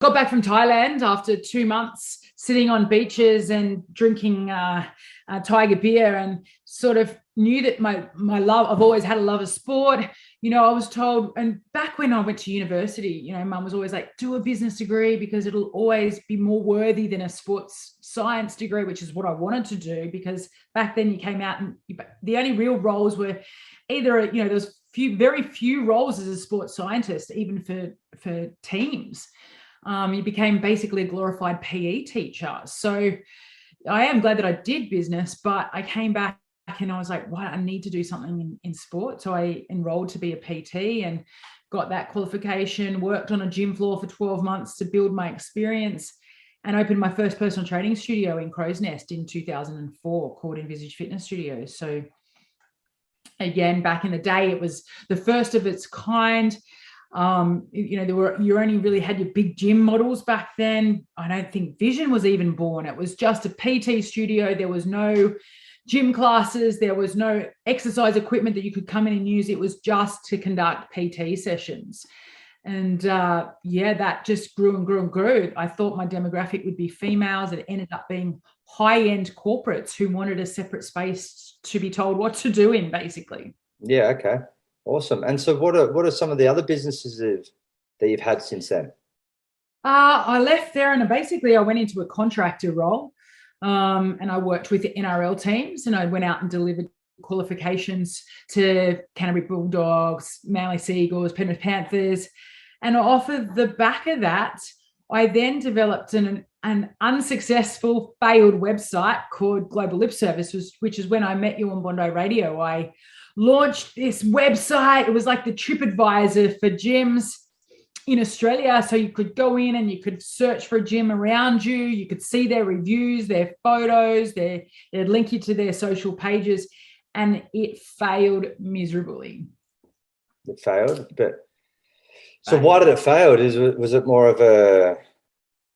got back from Thailand after 2 months sitting on beaches and drinking tiger beer, and sort of knew that my love, I've always had a love of sport. I was told, and back when I went to university, mum was always like, do a business degree because it'll always be more worthy than a sports science degree, which is what I wanted to do, because back then you came out and the only real roles were either, there was very few roles as a sports scientist, even for teams. You became basically a glorified PE teacher. So I am glad that I did business, but I came back and I was like, what, I need to do something in sport. So I enrolled to be a PT and got that qualification, worked on a gym floor for 12 months to build my experience, and opened my first personal training studio in Crow's Nest in 2004 called Envisage Fitness Studios. So again, back in the day, it was the first of its kind. You only really had your big gym models back then. I don't think Vision was even born. It was just a PT studio. There was no gym classes. There was no exercise equipment that you could come in and use. It was just to conduct PT sessions. And that just grew and grew and grew. I thought my demographic would be females. It ended up being high-end corporates who wanted a separate space to be told what to do in, basically. Yeah. Okay. Awesome. And so what are some of the other businesses that you've had since then? I left there and basically I went into a contractor role, and I worked with the NRL teams, and I went out and delivered qualifications to Canterbury Bulldogs, Manly Seagulls, Penrith Panthers. And off of the back of that, I then developed an unsuccessful, failed website called Global Lip Service, which is when I met you on Bondi Radio. I launched this website. It was like the TripAdvisor for gyms in Australia. So you could go in and you could search for a gym around you. You could see their reviews, their photos, they'd link you to their social pages, and it failed miserably. It failed, but so why did it fail? Was it more of a,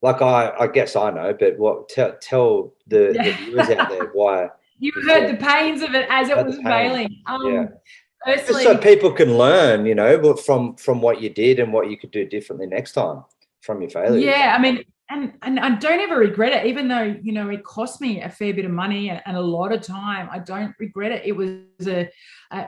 like, I guess I know, but what, tell the viewers out there why. You heard the pains of it as it was failing. Yeah. Personally, just so people can learn, from what you did and what you could do differently next time from your failures. Yeah, I mean, and I don't ever regret it, even though, it cost me a fair bit of money and a lot of time. I don't regret it. It was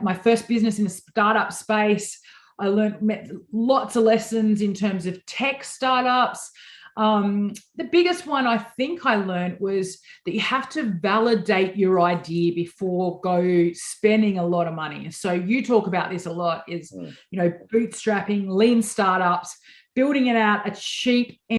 my first business in the startup space. I met lots of lessons in terms of tech startups. The biggest one I think I learned was that you have to validate your idea before go spending a lot of money. So you talk about this a lot, is, bootstrapping, lean startups, building it out a cheap